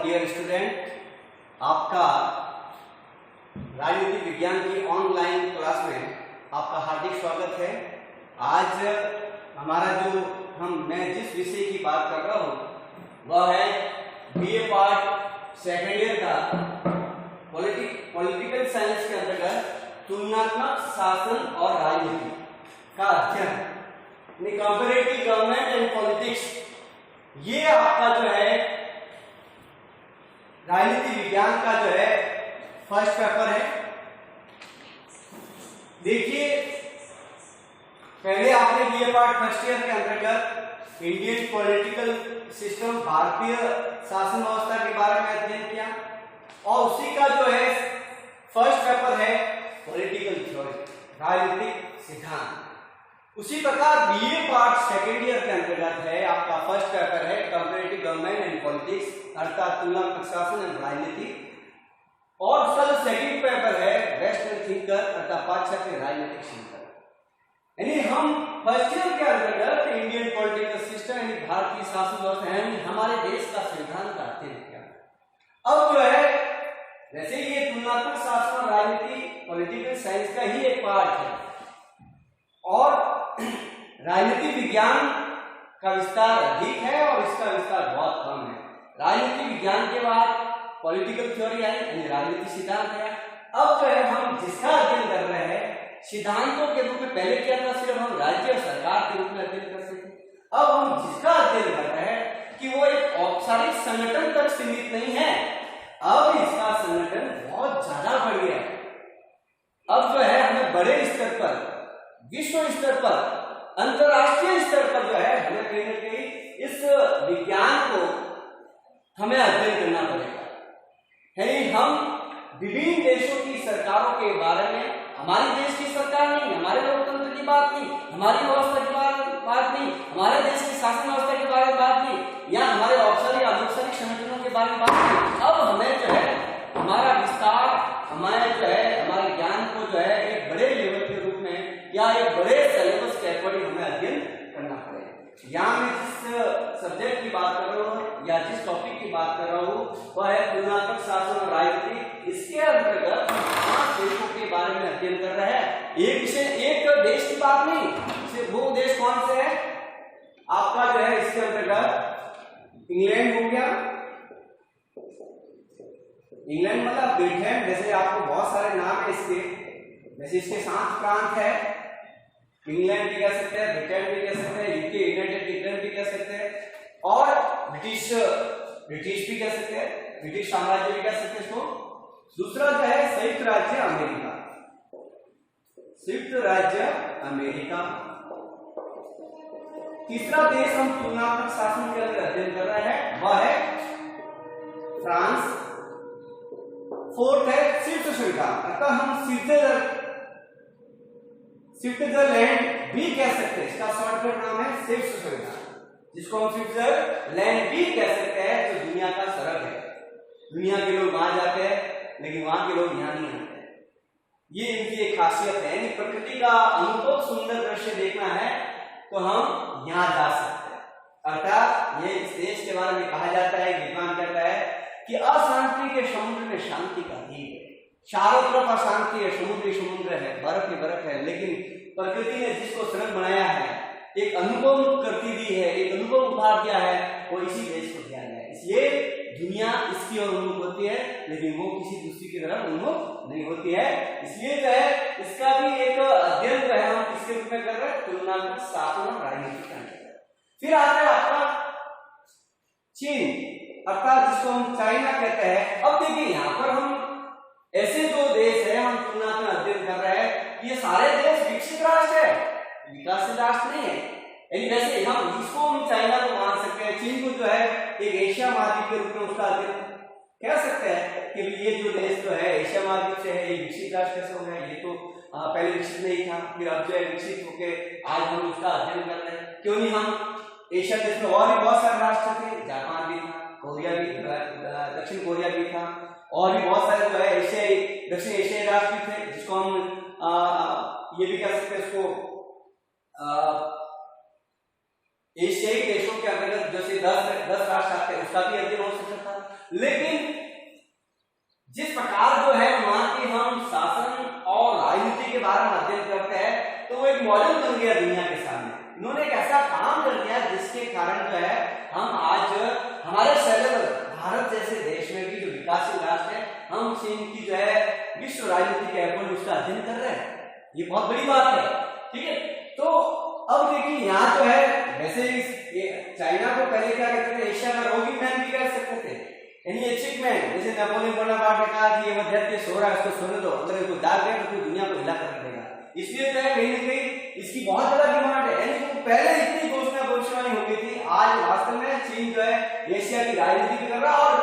Dear student, आपका राजनीतिक विज्ञान की ऑनलाइन क्लास में आपका हार्दिक स्वागत है। आज हमारा मैं जिस विषय की बात कर रहा हूँ वह है बीए पार्ट सेकेंड ईयर का पॉलिटिकल साइंस के अंतर्गत तुलनात्मक शासन और राजनीति का अध्ययन, कंपैरेटिव गवर्नमेंट एंड पॉलिटिक्स। ये आपका जो है राजनीति विज्ञान का जो है फर्स्ट पेपर है। देखिए, पहले आपने बीए पार्ट फर्स्ट ईयर के अंतर्गत इंडियन पॉलिटिकल सिस्टम, भारतीय शासन व्यवस्था के बारे में अध्ययन किया और उसी का जो है फर्स्ट पेपर है पॉलिटिकल थ्योरी, राजनीतिक सिद्धांत। उसी प्रकार बीए पार्ट सेकेंड ईयर के अंतर्गत है आपका फर्स्ट पेपर है कंपैरेटिव गवर्नमेंट एंड पॉलिटिक्स, अर्थात तुलनात्मक शासन एवं राजनीति, और उसका जो सेकंड पेपर है वेस्टर्न थिंकर अर्थात पाश्चात्य राजनीतिक चिंतन। यानी हम फर्स्ट ईयर के अंतर्गत इंडियन पॉलिटिकल सिस्टम यानी भारतीय शासन व्यवस्था है हमारे देश का संविधान का अध्ययन किया। अब जो है वैसे ये तुलनात्मक शासन और राजनीति पॉलिटिकल साइंस का ही एक पार्ट है और राजनीति विज्ञान का विस्तार अधिक है और इसका विस्तार बहुत कम है। राजनीति विज्ञान के बाद पॉलिटिकल थ्योरी आई यानी राजनीति सिद्धांत है। अब जो है हम जिसका अध्ययन कर रहे हैं सिद्धांतों के रूप में, पहले क्या था सिर्फ हम राज्य और सरकार के रूप में अध्ययन करते थे। अब हम जिसका अध्ययन कर रहे हैं कि वो एक औपचारिक संगठन तक सीमित नहीं है, अब इसका संगठन बहुत ज्यादा बढ़ गया है। अब जो है हमें बड़े स्तर पर, विश्व स्तर पर, अंतरराष्ट्रीय स्तर पर जो है हमें कहीं ना कहीं इस विज्ञान को हमें अध्ययन करना पड़ेगा। यानी हम विभिन्न देशों की सरकारों के बारे में, हमारे देश की सरकार नहीं, हमारे लोकतंत्र की बात नहीं, हमारी व्यवस्था की बात नहीं, हमारे देश की शासन व्यवस्था के बारे में बात नहीं, या हमारे औपचारिक अनौपचारिक संगठनों के बारे में बात नहीं। अब हमें जो है हमारा विस्तार, हमारे जो है हमारे ज्ञान को जो है एक बड़े लेवल के रूप में या एक बड़े सिलेबस के अकॉर्डिंग हमें अध्ययन करना पड़ेगा। यहाँ मैं जिस सब्जेक्ट की बात कर रहा हूँ या जिस टॉपिक की बात कर रहा हूँ वह है तुलनात्मक शासन और राजनीति। इसके अंतर्गत 5 देशों के बारे में अध्ययन कर रहे हैं। एक देश की बात नहीं, वो देश कौन से है आपका जो है इसके अंतर्गत इंग्लैंड हो गया। इंग्लैंड मतलब ब्रिटेन, जैसे आपको बहुत सारे नाम है इसके, जैसे इसके 7 प्रांत है, इंग्लैंड भी कह सकते हैं, ब्रिटेन भी कह सकते हैं, यूके यूनाइटेड किंगडम भी कह सकते हैं, और ब्रिटिश भी कह सकते हैं, ब्रिटिश साम्राज्य भी कह सकते हैं इसको। दूसरा जो है संयुक्त राज्य अमेरिका, संयुक्त राज्य अमेरिका। तीसरा देश हम तुलनात्मक शासन के अंदर अध्ययन कर रहे हैं वह है फ्रांस। फोर्थ है स्विट्जरलैंड, अर्थात हम स्विट्जरलैंड भी कह सकते हैं, इसका शॉर्टकट नाम है स्विट्जरलैंड, जिसको हम स्विट्जरलैंड भी कह सकते हैं, जो दुनिया का सरग है। दुनिया के लोग वहां जाते हैं लेकिन वहां के लोग यहाँ नहीं आते। ये इनकी एक खासियत है। यानी प्रकृति का अनुभव, सुंदर दृश्य देखना है तो हम यहाँ जा सकते हैं। अर्थात ये इस देश के बारे में कहा जाता है, विद्वान कहता है कि अशांति के समुद्र में शांति का द्वीप है। चारों तरफ अशांति है, समुद्र ही समुद्र है, बर्फ ही बर्फ है, लेकिन प्रकृति ने जिसको सरल बनाया है, एक अनुभव करती दी है, एक अनुभव उपहार दिया है, वो इसी देश को दिया गया है। इसलिए दुनिया इसकी ओर उन्मुख होती है लेकिन वो किसी दूसरी की तरफ उन्मुख नहीं होती है। इसलिए जो है इसका भी एक अध्ययन जो है हम किसके रूप में कर रहे हैं, तुलनात्मक शासन और राजनीति का। फिर आता है आपका चीन, अर्थात जिसको हम चाइना कहते हैं। अब देखिए यहाँ पर हम ऐसे 2 देश है हम तुलना में अध्ययन कर रहे हैं। ये सारे देश विकसित राष्ट्र है, विकासशील राष्ट्र नहीं है। वैसे हम इसको हम चाइना को मान सकते हैं, चीन को जो है एक एशिया महाद्वीप के रूप में उसका अध्ययन कह सकते हैं कि ये जो देश जो है एशिया महाद्वीप से है, ये विकसित राष्ट्र कैसे हो गया। ये तो पहले विकसित नहीं था, फिर अब जो है विकसित होके आज हम उसका अध्ययन कर रहे हैं। क्यों नहीं, हम एशिया देश में और भी बहुत सारे राष्ट्र थे, जापान भी था, कोरिया भी, दक्षिण कोरिया भी था, और भी बहुत सारे जो है एशियाई, दक्षिण एशियाई राष्ट्र भी थे, जिसको हम ये भी कह सकते हैं इसको एशियाई देशों के अंतर्गत जैसे 10 राष्ट्र आते हैं, उसका भी अध्ययन हो सकता था। लेकिन जिस प्रकार जो है वहां के हम शासन और राजनीति के बारे में अध्ययन करते हैं तो वो एक मॉडल बन गया दुनिया के सामने। इन्होंने एक ऐसा काम कर दिया जिसके कारण जो है हम आज हमारे शहर भारत जैसे देश में भी जो विकासशील राष्ट्र है हम चीन की जो है विश्व राजनीति के अकॉर्डिंग उसका अध्ययन कर रहे हैं। ये बहुत बड़ी बात है, ठीक है। तो अब देखिए यहाँ जो है वैसे चाइना को पहले क्या कहते थे, एशिया का रोगी मैन भी कह सकते थे, यानी एचिक मैन। जैसे नेपोलियन बोनापार्ट ने कहा कि ये मध्यम सो रहा है उसको सोने दो, अगर इसको दाग गया तो पूरी दुनिया को हिला कर देगा। इसलिए जो है कहीं ना कहीं इसकी बहुत ज्यादा डिमांड है। यानी तो पहले इतनी भविष्यवाणी हो गई थी, आज वास्तव में चीन जो है एशिया की राजनीति कर रहा है और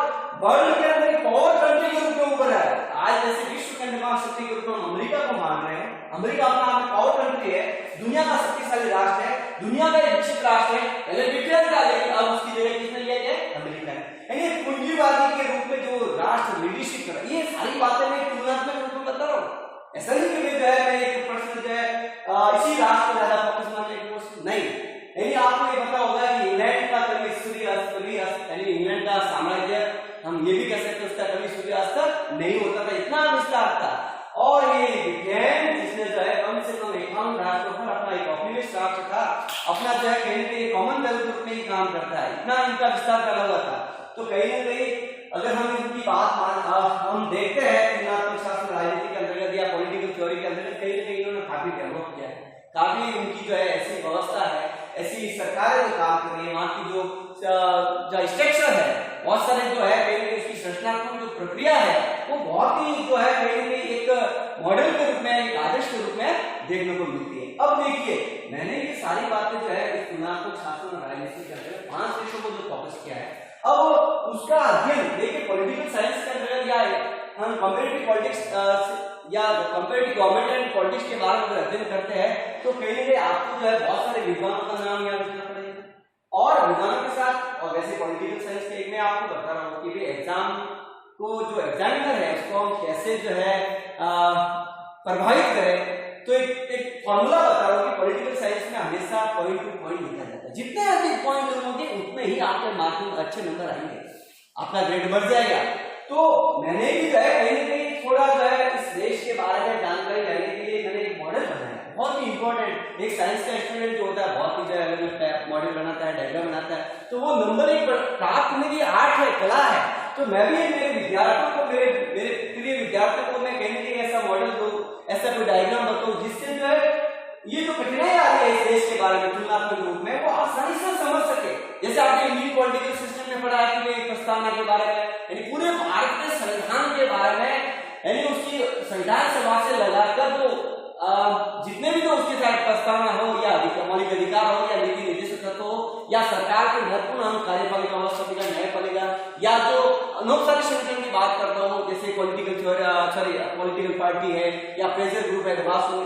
वर्ल्ड के अंदर पावर कंट्री के रूप में उभर रहा है। आज जैसे विश्व के महाशक्ति के रूप में अमेरिका को मान रहे हैं। अमेरिका अपना आप पावर कंट्री है, दुनिया का शक्तिशाली राष्ट्र है, दुनिया का एक विकसित राष्ट्र है। पहले ब्रिटेन था लेकिन अब उसकी जगह किसने लिया है? अमेरिका ने। यानी पूंजीवादी के रूप में जो राष्ट्र लीडरशिप कर रहा है, ये सारी बातें मैं तुलनात्मक रूप में बता रहा हूँ। ऐसा नहीं कि जो है मैं एक पर्सन जो है इसी राष्ट्र को ज्यादा फोकस मानने की कोशिश नहीं। यानी आपको ये पता होगा कि इंग्लैंड का कभी सूर्यास्त यानी इंग्लैंड का साम्राज्य हम ये भी कह सकते हैं उसका कभी सूर्यास्त नहीं होता था, इतना विस्तार था। और ये विज्ञान जिसने जो है कम से कम 51 राष्ट्रों पर अपना एक ऑप्टिमिस्ट राष्ट्र था, अपना जो है कहीं ना कहीं कॉमनवेल्थ ग्रुप में ही काम करता है, इतना इनका विस्तार करा हुआ था। तो कहीं ना कहीं अगर हम इनकी बात हम देखते हैं तुलनात्मक शास्त्र राजनीति के अंतर्गत या पॉलिटिकल थ्योरी के अंतर्गत कहीं ना कहीं इन्होंने काफी डेवलप किया है। काफी उनकी जो है ऐसी व्यवस्था है, ऐसी सरकारें जो काम कर रही है, वहां की जो स्ट्रक्चर है, बहुत सारे जो है कहीं ना कहीं उसकी संरचनात्मक जो प्रक्रिया है वो बहुत ही जो है कहीं ना कहीं एक मॉडल के रूप में, एक आदर्श के रूप में देखने को मिलती है। अब देखिए मैंने ये सारी बातें जो है इस तुलनात्मक शास्त्र और राजनीति के अंतर्गत 5 विषयों को जो फोकस किया है, अब उसका अध्ययन देखिए पॉलिटिकल साइंस के अंतर्गत या हम कंपैरेटिव पॉलिटिक्स या कंपैरेटिव गवर्नमेंट एंड पॉलिटिक्स के बारे में अगर अध्ययन करते हैं तो कहीं ना कहीं आपको जो है बहुत सारे विद्वानों का नाम याद रखना पड़ेगा। और विद्वानों के साथ और वैसे पॉलिटिकल साइंस के एक मैं आपको बता रहा हूँ कि एग्जाम को जो एग्जामिनर है उसको हम कैसे जो है प्रभावित करें। तो एक फॉर्मूला बता रहा हूँ कि पॉलिटिकल साइंस में हमेशा पॉइंट टू पॉइंट लिखा जाता है। जितने अधिक पॉइंट होंगे उतने ही आपके मार्किंग में अच्छे नंबर आएंगे, आपका ग्रेड बढ़ जाएगा। तो मैंने भी जो है कहीं ना कहीं थोड़ा जो है इस देश के बारे में जानकारी लेने के लिए मैंने एक मॉडल बनाया, बहुत ही इंपॉर्टेंट। एक साइंस का स्टूडेंट जो होता है बहुत ही जो है मॉडल बनाता है, डायग्राम बनाता है, तो वो नंबर एक प्राप्त करने की आर्ट है, कला है। तो मैं भी मेरे विद्यार्थियों को मेरे प्रिय विद्यार्थियों को मैं कहीं ना कहीं ऐसा मॉडल दूं, ऐसा कोई डायग्राम बताऊं जिससे जो है ये जो कठिनाई आ रही है इस देश के बारे में तुलनात्मक रूप में वो आसानी से समझ सके। जैसे आपने इंडियन पॉलिटिकल सिस्टम में पढ़ा है कि प्रस्तावना के बारे में, यानी पूरे भारत के संविधान के बारे में, यानी उसकी संविधान सभा से लगाकर जो जितने भी जो उसके साथ प्रस्तावना हो या मौलिक अधिकार हो या नीति निर्देशक तत्व हो या सरकार के महत्वपूर्ण हम कार्यपालिका व्यवस्था न्यायपालिका या जो अनौपचारिक संगठन की बात करता हूँ जैसे पॉलिटिकल पार्टी है या प्रेशर ग्रुप है,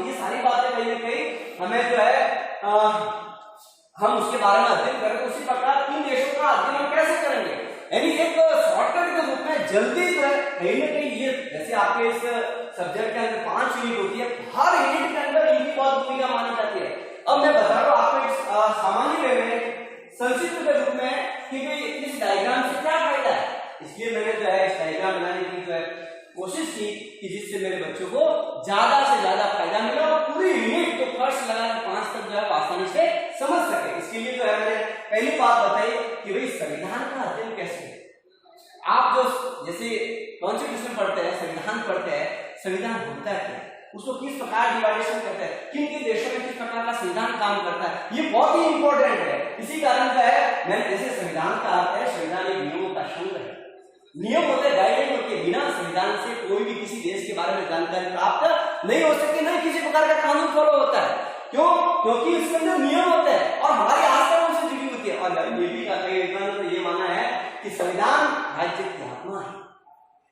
ये सारी बातें कहीं ना कहीं हमें जो है हम उसके बारे में अध्ययन करें। उसी प्रकार 3 देशों का अध्ययन हम कैसे करेंगे, यानी एक शॉर्टकट के रूप में जल्दी जो है कहीं ना कहीं ये जैसे आपके इस सब्जेक्ट के अंदर 5 यूनिट होती है, हर यूनिट के अंदर इनकी बहुत भूमिका मानी जाती है। अब मैं बता रहा हूँ आपको एक सामान्य वे में संक्षिप्त के रूप में कि भाई इस डायग्राम से क्या फायदा है। इसलिए मैंने जो है इस डायग्राम बनाने की जो है कोशिश की कि जिससे मेरे बच्चों को ज्यादा से ज्यादा फायदा मिले और पूरी यूनिट को फर्स्ट लगाकर 5 तक जो है आसानी से समझ सके। इसके लिए जो है मैंने पहली बात बताई कि भाई संविधान का अध्ययन कैसे है। आप जो जैसे कॉन्स्टिट्यूशन पढ़ते हैं, संविधान पढ़ते हैं, संविधान होता है क्या, उसको किस प्रकार डिवाइडेशन करते हैं, किन किन देशों में किस प्रकार का संविधान काम करता है, ये बहुत ही इंपॉर्टेंट है। इसी कारण का है मैंने जैसे संविधान का अर्थ है संविधान एक नियमों का संग्रह है, नियम होते हैं, गाइडलाइन होती है। बिना संविधान से कोई भी किसी देश के बारे में जानकारी प्राप्त नहीं हो सकती, नहीं किसी प्रकार का कानून फॉलो होता है। क्यों? क्योंकि इसके अंदर नियम होते हैं और हमारी आस्था उनसे जुड़ी होती है। और ये भी तो ये माना है कि संविधान राज्य की आत्मा है,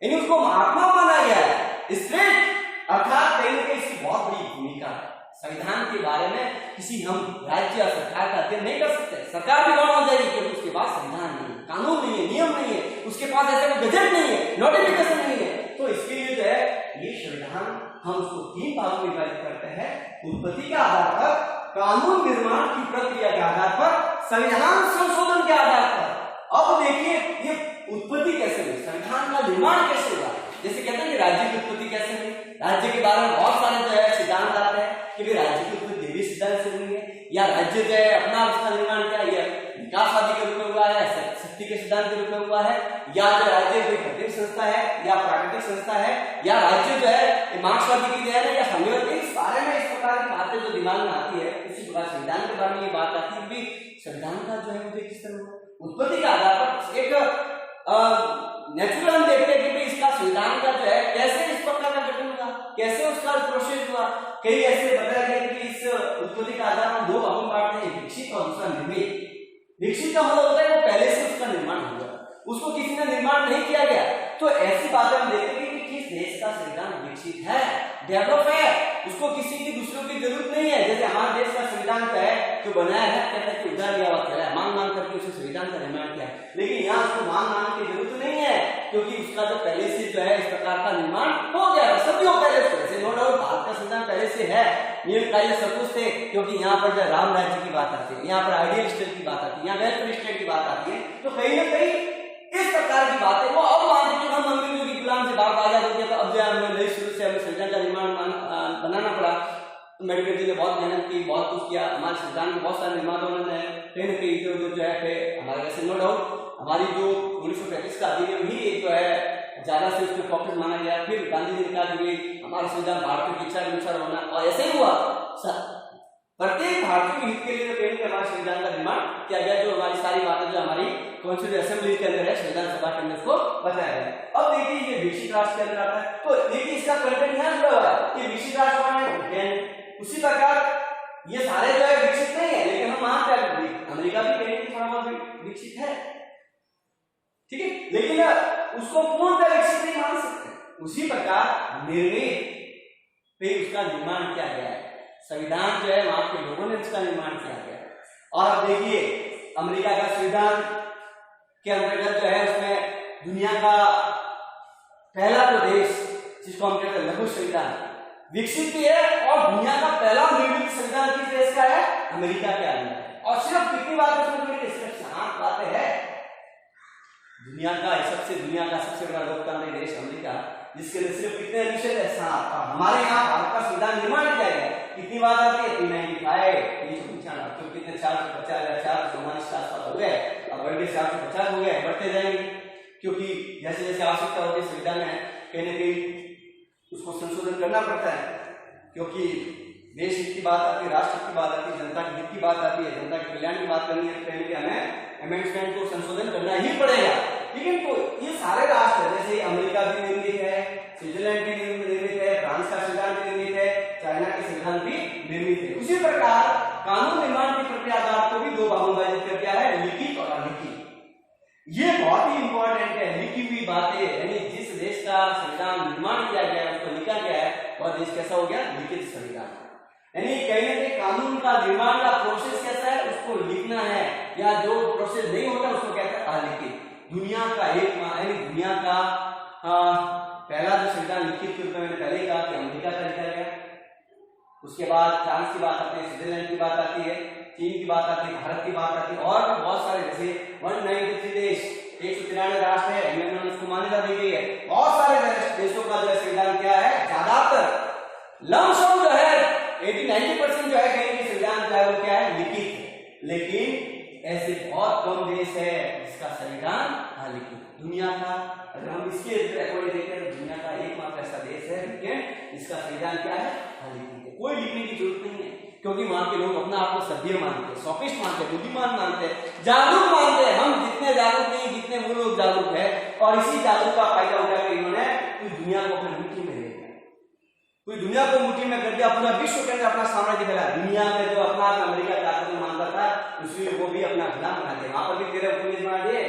यानी उसको महात्मा माना गया है, स्ट्रेट अर्थात कहीं ना कहीं इसकी बहुत बड़ी भूमिका है। संविधान के बारे में किसी हम राज्य या सरकार का अध्ययन नहीं कर सकते, सरकार भी गौण हो जाएगी क्योंकि उसके पास संविधान नहीं है, कानून नहीं है, नियम नहीं है, उसके पास ऐसा कोई गजट नहीं है, नोटिफिकेशन नहीं है। तो इसके लिए जो है ये संविधान हम उसको 3 भागों में विभाजित करते हैं, उत्पत्ति के आधार पर, कानून निर्माण की प्रक्रिया के आधार पर, संविधान संशोधन के आधार पर। अब देखिए ये उत्पत्ति कैसे निर्माण कैसे हुआ, जैसे कहते हैं कि राज्य की उत्पत्ति कैसे हुई, राज्य के बारे में बहुत सारे जो है सिद्धांत आते हैं कि भाई राज्य की उत्पत्ति देवी सिद्धांत से हुई है, या राज्य जो है अपना उसका निर्माण क्या है, विकासवादी के रूप में हुआ है, शक्ति के सिद्धांत के रूप में हुआ है, या जो राज्य कोई प्राकृतिक संस्था है या प्राकृतिक संस्था है, या राज्य जो है मार्क्सवादी की देन है या साम्यवादी, सारे में इस प्रकार की बातें जो दिमाग में आती है। उसी प्रकार संविधान के बारे में ये बात आती है कि संविधान का जो है मुझे किस तरह उत्पत्ति के आधार पर एक नेचुरल हम देखते हैं कि इसका संविधान का जो है कैसे इस प्रकार का गठन हुआ, कैसे उसका प्रोसेस हुआ। कई ऐसे बताया गया कि इस उत्पत्ति का आधार हम दो भागों में बांटते हैं, विकसित और दूसरा निर्मित। विकसित का मतलब होता है वो पहले से उसका निर्माण हो गया, उसको किसी ने निर्माण नहीं किया गया। तो ऐसी बातें हम देखते हैं कि किस देश का संविधान विकसित है, डेवलप है, उसको किसी की दूसरों की जरूरत नहीं है। जैसे हमारे देश का संविधान जो है जो बनाया है, कहते हैं कि उधार लिया हुआ खेला है, मांग मांग करके उसे संविधान का निर्माण किया है, लेकिन यहाँ उसको मांग मांग की जरूरत नहीं है, क्योंकि उसका जो पहले से जो है इस प्रकार का निर्माण हो गया है, सदियों पहले से। नो डाउट भारत का संविधान पहले से है, नियम कायदे सब कुछ थे, क्योंकि यहाँ पर जो राम राज्य की बात आती है, यहाँ पर आइडियल स्टेट की बात आती है, यहाँ वेलफेयर स्टेट की बात आती है। तो कहीं ना कहीं इस प्रकार की बातें वो अब मानते हैं, हम अंग्रेजों की गुलाम से बात आजाद हो गया, तो अब जो हमें नई शुरू से हमें संविधान का निर्माण बनाना पड़ा। अम्बेडकर जी ने बहुत मेहनत की, बहुत कुछ किया, हमारे संविधान में बहुत सारे निर्माताओं ने कहीं ना कहीं इधर जो है हमारे वैसे नो डाउट हमारी जो 1935 का अधिनियम ही जो है ज्यादा से उसमें फोकस माना गया। फिर गांधी जी ने कहा कि हमारा संविधान भारतीय की इच्छा के अनुसार होना, और ऐसे ही हुआ। प्रत्येक भारतीय के हित के लिए कहीं हमारे संविधान का निर्माण किया गया, जो हमारी सारी बातें जो हमारी कॉन्स्टिट्यूशन असेंबली के अंदर है, संविधान सभा के अंदर उसको बताया गया। अब देखिए ये विकसित राष्ट्र के अंदर आता है, तो देखिए इसका कंटेंट यहाँ जुड़ा हुआ है, ये विकसित राष्ट्र में उसी प्रकार ये सारे जो है विकसित नहीं है, लेकिन हम वहां पे अमेरिका भी कहीं थोड़ा बहुत विकसित है, ठीक है, लेकिन उसको पूर्णतः विकसित नहीं मान सकते। उसी प्रकार निर्मित पे उसका निर्माण किया गया है, संविधान जो है वहां के लोगों ने उसका निर्माण किया गया। और अब देखिए अमेरिका का संविधान के अंतर्गत जो है उसमें दुनिया का पहला जो देश जिसको हम कहते हैं लघु संविधान विकसित भी है, और दुनिया का पहला निर्मित संविधान किस देश का है, अमेरिका के अंदर है। और सिर्फ कितनी बातें सुनकर सिर्फ 7 बातें हैं। दुनिया का सबसे बड़ा लोकतांत्रिक देश अमेरिका, जिसके लिए सिर्फ कितने अनुच्छेद है, 7। और हमारे यहाँ भारत का संविधान निर्माण किया गया, कितनी बात आती है, 395 तो कितने 450 444 के आसपास हो गए, अब बढ़ के 450 हो गए, बढ़ते जाएंगे, क्योंकि जैसे जैसे आवश्यकता होती है संविधान में कहीं ना कहीं उसको संशोधन करना पड़ता है, क्योंकि देश हित की बात आती है, राष्ट्र की बात आती है, जनता के हित की बात आती है, जनता के कल्याण की बात करनी है, तो पहले हमें अमेंडमेंट को संशोधन करना ही पड़ेगा। लेकिन तो ये सारे राष्ट्र जैसे अमेरिका भी निर्मित है, स्विट्जरलैंड भी निर्मित है, फ्रांस का संविधान भी निर्मित है, चाइना के संविधान भी निर्मित है। उसी प्रकार कानून निर्माण की प्रक्रिया को भी 2 भागों में विभाजित कर दिया है, लिखित और अलिखित। ये बहुत ही इंपॉर्टेंट है, लिखी हुई बातें, यानी जिस देश का संविधान निर्माण किया गया है उसको लिखा गया है, वह देश कैसा हो गया, लिखित संविधान। यानी कहीं ना कहीं कानून का निर्माण का प्रोसेस कैसा है, उसको लिखना है, या जो प्रोसेस नहीं होता उसको कहते हैं अलिखित। दुनिया का यानी दुनिया का पहला जो संविधान लिखित के रूप में मैंने पहले कहा कि अमेरिका का लिखा गया, उसके बाद फ्रांस की बात आती है, स्विट्जरलैंड की बात आती है, चीन की बात आती है, भारत की बात आती है, और बहुत सारे जैसे 193 देश, 193 राष्ट्र है, इंग्लैंड में उसको मान्यता दी गई है। बहुत सारे देशों का जो संविधान क्या है, ज्यादातर लमसम जो है 80-90% जो है कहीं भी संविधान चाहे वो क्या है, लिखित है। लेकिन ऐसे बहुत कम देश है जिसका संविधान अलिखित। दुनिया का अगर हम इसके अकॉर्डिंग देखें तो दुनिया का एकमात्र ऐसा देश है जिसका संविधान क्या है, अलिखित है। कोई लिखने की जरूरत नहीं है, क्योंकि वहां के लोग अपना आप को सभ्य मानते हैं, सॉफिस्ट मानते हैं, बुद्धिमान मानते हैं, जागरूक मानते हैं। हम जितने जागरूक नहीं, जितने वो लोग जागरूक है, और इसी जागरूक का फायदा उठाकर इन्होंने पूरी दुनिया को अपनी मुट्ठी में ले लिया, पूरी दुनिया को मुट्ठी में कर दिया, पूरा विश्व के अंदर अपना साम्राज्य फैला। दुनिया में जो अपना अमेरिका ताकत मानता था, उसमें वो भी अपना गुलाम बना दिया। वहां पर भी 13 उपनिवेश बना दिए,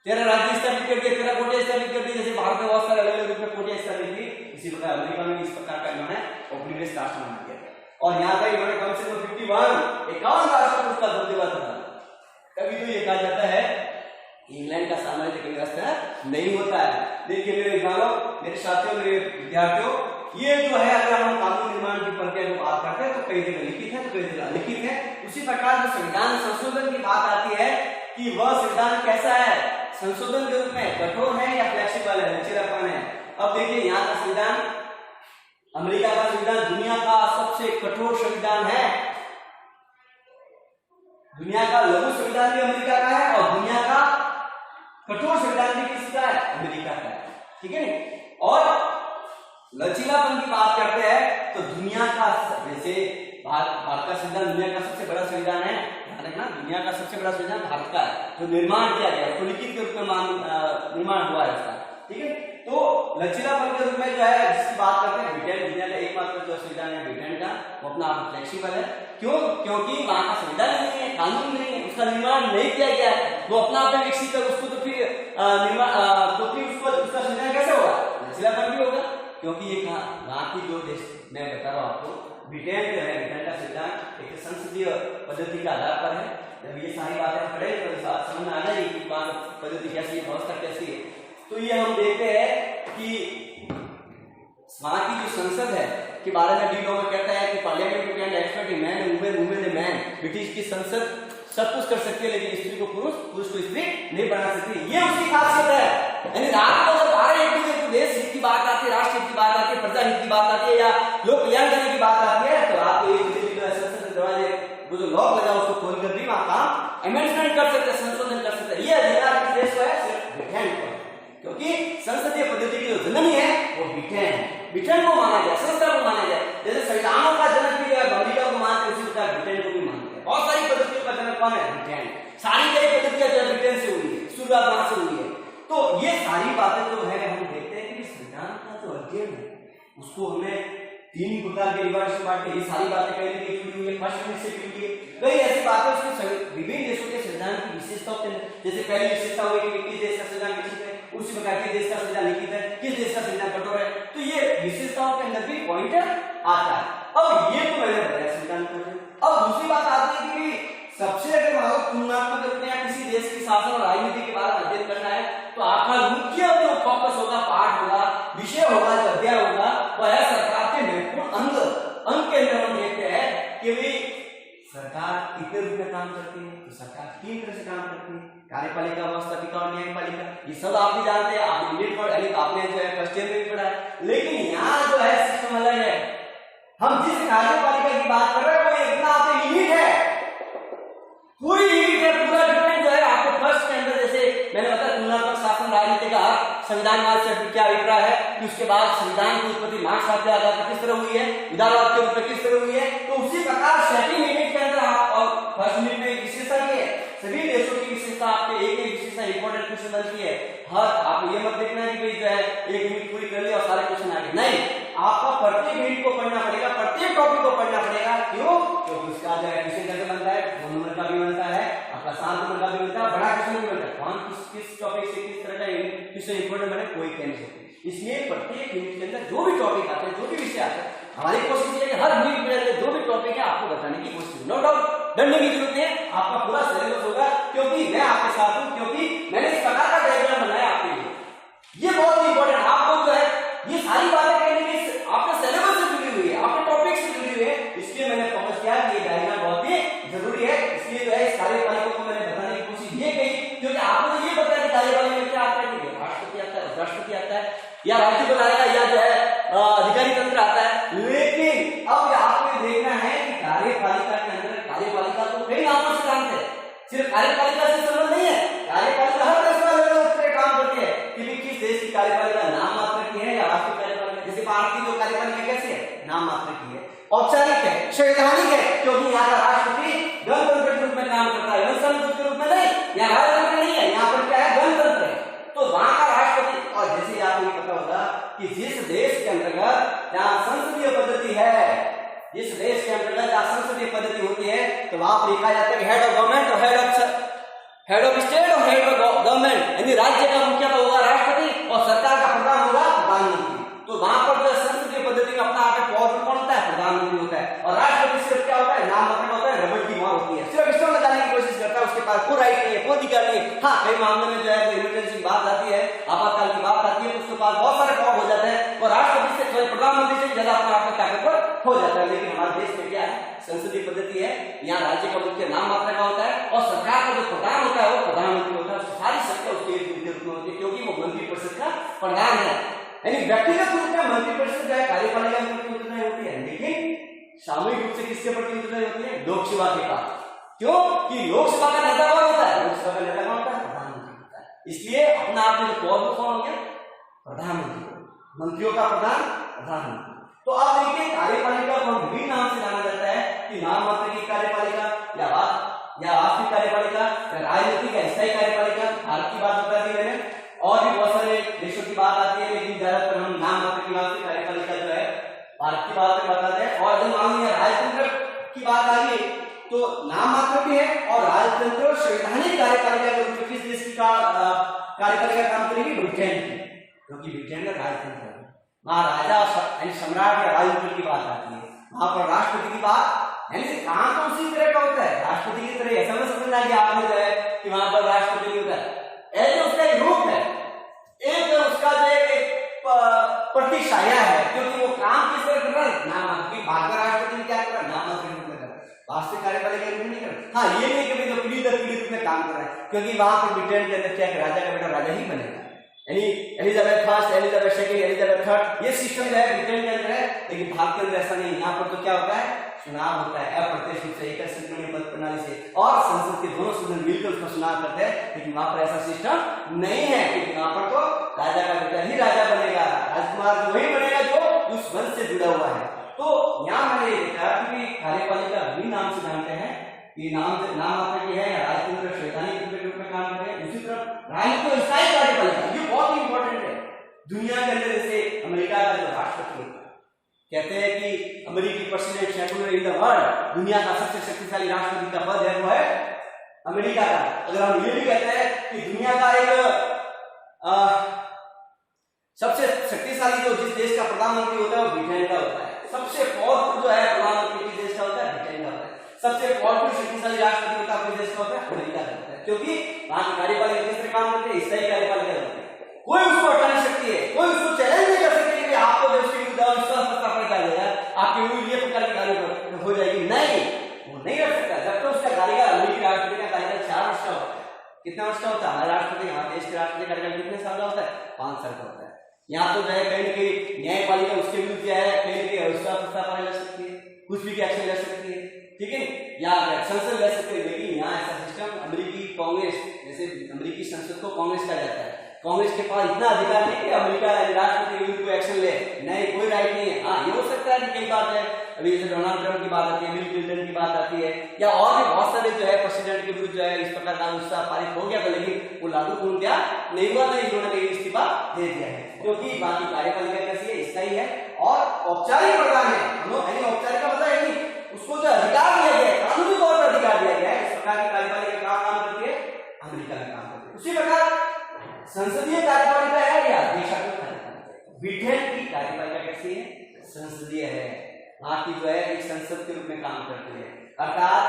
13 राज्य स्थापित कर दिए, 13 कोटे स्थापित कर दिए। जैसे भारत में बहुत सारे अलग अलग रूप में कोटे स्थापित की, इसी प्रकार अमेरिका में इस प्रकार का इन्होंने उपनिवेश राष्ट्र बना दिया। और यहाँ तक इन्होंने कम से कम 51 राष्ट्र को उसका दर्जा था। कभी तो ये कहा जाता है इंग्लैंड का साम्राज्य कभी राष्ट्र नहीं होता है। देखिए मेरे विद्वानों, मेरे साथियों, मेरे विद्यार्थियों, ये जो है अगर हम कानून निर्माण की प्रक्रिया की बात करते हैं तो कई जगह लिखित है तो कई जगह अलिखित है। उसी प्रकार जो संविधान संशोधन की बात आती है कि वह संविधान कैसा है, संशोधन के रूप में कठोर है या फ्लेक्सिबल है, लचीलापन है। अब देखिए यहाँ का संविधान, अमेरिका का संविधान दुनिया का सबसे कठोर संविधान है। दुनिया का लघु संविधान भी अमेरिका का है और दुनिया का कठोर संविधान भी किसका है, अमेरिका का है, ठीक है। और लचीलापन की बात करते हैं तो दुनिया का, जैसे भारत का संविधान दुनिया का सबसे बड़ा संविधान है, ध्यान रखना, दुनिया का सबसे बड़ा संविधान भारत का है, जो निर्माण किया गया है, लिखित के रूप में निर्माण हुआ है इसका, ठीक है। तो लचीलापन के रूप में जो है जिसकी बात करते हैं, ब्रिटेन दुनिया का एकमात्र जो संविधान है ब्रिटेन का, वो अपना आप फ्लेक्सिबल है। क्यों? क्योंकि वहां का संविधान नहीं है, कानून नहीं है, उसका निर्माण नहीं किया गया है, वो अपना आप विकसित है, उसको तो फिर उसका संविधान कैसे होगा, लचीलापन भी होगा। क्योंकि ये वहां की जो देश मैं बता रहा हूँ आपको, ब्रिटेन जो है, ब्रिटेन का संविधान एक संसदीय पद्धति के आधार पर है। जब ये सारी बातें पढ़े तो समझ में आ जाएगी कि पद्धति कैसी है, व्यवस्था कैसी है। तो ये हम देखते हैं कि वहां की जो संसद है के बारे में डी डॉगर कहता है कि parliament can expect a man women women a man. British की संसद सब कुछ कर सकती है लेकिन स्त्री को पुरुष, पुरुष को स्त्री नहीं बना सकती, ये उसकी खासियत है। यानी रात को जब सारे एक देश हित की बात आती है, राष्ट्र हित की बात आती है, प्रजा हित की बात आती है या लोक कल्याण करने की बात आती है, तो आपको एक संसद के दरवाजे वो जो लॉक लगा उसको खोल कर भी वहां काम अमेंडमेंट कर सकते हैं, संशोधन कर सकते हैं। ये अधिकार किस देश को है, सिर्फ ब्रिटेन को, क्योंकि संसदीय पद्धति की जो जननी है वो ब्रिटेन है, ब्रिटेन को माना जाए, संस्था को माना जाए। जैसे संविधानों का जनक भी अमेरिका को मानते हैं, उसी प्रकार ब्रिटेन को भी मानते हैं। बहुत सारी पद्धतियों का जनक कौन है, ब्रिटेन। सारी कई पद्धतियां जो है ब्रिटेन से हुई है, शुरुआत वहां से हुई है। तो ये सारी बातें जो है हम देखते हैं कि संविधान का जो अध्ययन है उसको हमें 3 प्रकार के विभाग से बांटते हैं। ये सारी बातें पहले की जुड़ी हुई है, फर्स्ट में से जुड़ी है। कई ऐसी बातें उसके विभिन्न देशों के संविधान की विशेषताओं के, जैसे पहली विशेषता हुई कि किस देश का संविधान विकसित है, उसी प्रकार के देश का संविधान लिखित है, किस देश का संविधान कठोर है। तो ये विशेषताओं के अंदर भी पॉइंट आता है। अब ये तो मैंने बताया संविधान को। अब दूसरी बात आती है कि सबसे अगर तुलनात्मक रूप में किसी देश की शासन और राजनीति के बारे में अध्ययन करना है तो आपका मुख्य जो फोकस होगा, पाठ होगा, विषय होगा, जो अध्याय होगा, वह है सरकार के महत्वपूर्ण अंग के अंदर हम देखते हैं कि भाई सरकार कितने रूप में काम करती है। तो सरकार 3 तरह से काम करती है, कार्यपालिका, व्यवस्थापिका और न्यायपालिका। ये सब आप भी जानते हैं, आपने जो है फर्स्ट ईयर में भी पढ़ा है। लेकिन यहाँ जो है सिस्टम अलग है। हम जिस कार्यपालिका की बात कर रहे हैं वो इतना आपके यूनिट है, पूरी यूनिट है, पूरा डिपेंड जो है आपको फर्स्ट के अंदर, जैसे मैंने बताया तुलनात्मक शासन राजनीति का संविधानवाद से क्या अभिप्राय है कि उसके बाद संविधान की उत्पत्ति मार्क्सवाद के आधार पर किस तरह हुई है, विधानवाद के रूप में किस तरह हुई है। तो उसी प्रकार सेकंड यूनिट के अंदर आप और फर्स्ट यूनिट में विशेषता है, सभी देशों की विशेषता आपके एक विशेषता इंपॉर्टेंट क्वेश्चन बनती है। हर आप ये मत देखना है कि जो है एक यूनिट पूरी कर ली और सारे क्वेश्चन आ गए, नहीं, आपको प्रत्येक यूनिट को पढ़ना पड़ेगा, प्रत्येक टॉपिक को पढ़ना पड़ेगा। क्यों? क्योंकि उसका जो है क्वेश्चन कैसे बनता है, 2 नंबर का भी बनता है, आपका 7 नंबर का भी बनता है, बड़ा क्वेश्चन भी बनता है। कौन किस टॉपिक से किस तरह का क्वेश्चन इंपॉर्टेंट बने कोई कह नहीं सकते। इसलिए प्रत्येक यूनिट के अंदर जो भी टॉपिक आते हैं, जो भी विषय आते हैं, हमारी कोशिश है कि हर यूनिट में जो भी टॉपिक है आपको बताने की कोशिश। नो डाउट डरने की जरूरत है, आपका पूरा सिलेबस होगा, क्योंकि मैं आपके साथ हूं, क्योंकि मैंने इस प्रकार का डायग्राम बनाया आपके लिए। ये बहुत इंपॉर्टेंट, आपको जो है ये सारी बातें कहने की आपके सिलेबस से जुड़ी हुई है, आपके टॉपिक से जुड़ी हुई है, इसलिए मैंने फोकस किया कि ये डायग्राम बहुत ही जरूरी है। इसलिए जो है इस कार्यपालिका को मैंने बताने की कोशिश ये की, क्योंकि आपको तो ये पता है कि कार्यपालिका में क्या आता है, राष्ट्रपति आता है, राष्ट्रपति आता है या राज्यपाल आएगा या जो है अधिकारी तंत्र आता है। लेकिन अब आपको देखना है कि कार्यपालिका के अंदर, कार्यपालिका तो कई नामों से जानते हैं, सिर्फ कार्यपालिका से संबंध नहीं है, कार्यपालिका हर देश में अलग तरह काम करती है कि किस देश की कार्यपालिका नाम मात्र की है या राष्ट्रीय कार्यपालिका। जैसे भारत की जो कार्यपालिका कैसी है, नाम मात्र की है, औपचारिक है, संवैधानिक है, क्योंकि यहाँ का राष्ट्रपति गणतंत्र के रूप में काम करता है, वंशानुगत के रूप में नहीं, यहाँ राजतंत्र नहीं है, यहाँ पर क्या है, गणतंत्र है। तो वहां का राष्ट्रपति, और जैसे आपको ये पता होगा कि जिस देश के अंतर्गत जहां संसदीय पद्धति है, जिस देश के अंतर्गत जहां संसदीय पद्धति होती है, तो वहां पर लिखा जाता है हेड ऑफ गवर्नमेंट और हेड ऑफ स्टेट और हेड ऑफ गवर्नमेंट, यानी राज्य का मुखिया होगा राष्ट्रपति और सरकार का प्रधान होगा प्रधानमंत्री। तो वहां पर जो संसदीय पद्धति में अपना आगे पावर कौन होता है, प्रधानमंत्री होता है, और राष्ट्रपति सिर्फ क्या होता है, नाम मात्र होता है, रबड़ की मार होती है, सिर्फ इसमें बताने की कोशिश करता है, उसके पास कोई राइट नहीं है, कोई अधिकार नहीं है। हाँ, कई मामलों में जो है इमरजेंसी की बात आती है, आपातकाल की बात आती है, तो उसके पास बहुत सारे पावर हो जाते हैं और राष्ट्रपति से प्रधानमंत्री से ज्यादा अपने आप में ताकतवर हो जाता है। लेकिन हमारे देश में क्या है, संसदीय पद्धति है, यहाँ राज्य का मुख्य नाम मात्र का होता है और सरकार का जो प्रधान होता है वो प्रधानमंत्री होता है। सारी शक्तियां उसके रूप में होती है क्योंकि वो मंत्रिपरिषद का प्रधान है। यानी व्यक्तिगत रूप में मंत्रिपरिषद जो है कार्यपालिका के प्रति उत्तरदायी होती है, लेकिन सामूहिक रूप से किसके प्रति उत्तरदायी होती है, लोकसभा के पास। क्यों कि लोकसभा का नेता कौन होता है, लोकसभा का नेता कौन होता है, प्रधानमंत्री होता है। इसलिए अपना आप में जो पद कौन हो गया, प्रधानमंत्री, मंत्रियों का प्रधान प्रधानमंत्री। तो आप देखिए कार्यपालिका को विभिन्न नाम से जाना जाता है कि नाम मात्र की कार्यपालिका या वास्तविक कार्यपालिका या राजनीतिक या स्थायी कार्यपालिका। भारत की बात बता दी मैंने, और भी बहुत सारे देशों की बात आती है, लेकिन ज्यादातर हम नाम मात्र की वास्तविक कार्यपालिका जो है भारत की बात में बताते हैं। और जब मान लिया राजतंत्र की बात आ गई तो नाम मात्र भी है और राजतंत्र और संवैधानिक कार्यपालिका के रूप में किस देश की कार्यपालिका काम करेगी, ब्रिटेन की, क्योंकि ब्रिटेन का राजतंत्र है। वहां राजा यानी सम्राट या राजतंत्र की बात आती है, वहां पर राष्ट्रपति की बात यानी काम तो उसी तरह का होता है, राष्ट्रपति की तरह। ऐसा मत समझना कि आपने जो है कि वहां पर राष्ट्रपति होता है, ऐसे उसका एक रूप है, एक उसका जो एक प्रतिछाया है, क्योंकि वो काम किस तरह कर रहा है, नाम की भाग राष्ट्रपति क्या कर रहा है, नाम वास्तविक कार्यपालिका नहीं कर रहा। हाँ, ये नहीं कि जो पीढ़ी दर पीढ़ी रूप में काम कर रहा है, क्योंकि वहां पर ब्रिटेन के अंदर क्या राजा का बेटा राजा ही बनेगा, यानी Elizabeth first, Elizabeth second, Elizabeth third, ये सिस्टम जो है ब्रिटेन के अंदर है। लेकिन भारत के अंदर ऐसा नहीं, यहाँ पर तो क्या होता है, चुनाव होता है अप्रत्यक्ष रूप से, एक संसदीय मत प्रणाली से, और संसद के दोनों सदन मिलकर उसका चुनाव करते हैं। लेकिन वहां पर ऐसा सिस्टम नहीं है, क्योंकि वहां पर तो राजा का बेटा ही राजा बनेगा, राजकुमार जो वही बनेगा जो उस वंश से जुड़ा हुआ है। तो यहाँ मैंने देखा कि कार्यपालिका विभिन्न नाम से जानते हैं कि नाम मात्र की है या राजतंत्र संवैधानिक रूप में काम करते हैं। दूसरी तरफ राजनीतिक स्थायी कार्यपालिका, ये बहुत ही इंपॉर्टेंट है। दुनिया के अंदर जैसे अमेरिका का जो राष्ट्रपति होता है, कहते हैं कि अमेरिकी president secular in the world, दुनिया का सबसे शक्तिशाली राष्ट्रपति का पद है वो है अमेरिका का। अगर हम ये भी कहते हैं कि दुनिया का एक सबसे शक्तिशाली जो जिस देश का प्रधानमंत्री होता है वो ब्रिटेन का होता है। सबसे पावरफुल जो है प्रधानमंत्री किस देश का होता है, ब्रिटेन का होता है। सबसे पावरफुल शक्तिशाली राष्ट्रपति होता है किस देश का होता है, अमेरिका का होता है, क्योंकि वहां की कार्यपालिका किस तरह काम करते हैं, स्थायी कार्यपालिका होती है। कोई उसको हटा नहीं सकती है, कोई उसको चैलेंज नहीं कर सकती कि आपको देश के विरुद्ध अविश्वास प्रस्ताव कर दिया जाए, आपके विरुद्ध ये प्रकार की कार्य हो जाएगी, नहीं, वो नहीं कर सकता। जब तक उसका कार्यकाल, अमेरिकी राष्ट्रपति का कार्यकाल 4 वर्ष का होता है। कितना वर्ष का होता है, हमारे राष्ट्रपति, हमारे देश के राष्ट्रपति का कार्यकाल कितने साल का होता है, 5 साल का होता है। यहाँ तो जो है कहीं न कहीं न्यायपालिका उसके विरुद्ध जो है कहीं न कहीं अविश्वास प्रस्ताव ले सकती है, कुछ भी एक्शन ले सकती है, ठीक है, या संसद ले सकते हैं। लेकिन यहाँ ऐसा सिस्टम, अमेरिकी कांग्रेस, जैसे अमेरिकी संसद को कांग्रेस कहा जाता है, कांग्रेस के पास इतना अधिकार नहीं कि अमेरिका राष्ट्रपति के विरुद्ध कोई एक्शन ले, नहीं, कोई राइट नहीं है। हाँ, ये हो सकता है कि कई बात है, अभी जैसे डोनाल्ड ट्रंप की बात आती है, बिल क्लिंटन की बात आती है, या और भी बहुत सारे जो है प्रेसिडेंट के विरुद्ध जो है इस प्रकार का उत्साह पारित हो गया था, लेकिन वो लागू पूर्ण क्या नहीं हुआ था, इन्होंने कहीं इस्तीफा दे दिया है, क्योंकि बाकी कार्यपालिका कैसी है, स्थायी है और औपचारिक प्रधान है। औपचारिक का मतलब है उसको जो अधिकार दिया गया है, कानूनी तौर पर अधिकार दिया गया है, इस प्रकार की कार्यपालिका क्या काम करती है, अमेरिका में काम करती है। उसी प्रकार संसदीय कार्यपालिका है या देशात्मक कार्यपालिका। ब्रिटेन की कार्यपालिका कैसी है, संसदीय है, वहां की जो है एक संसद के रूप में काम करती है। अर्थात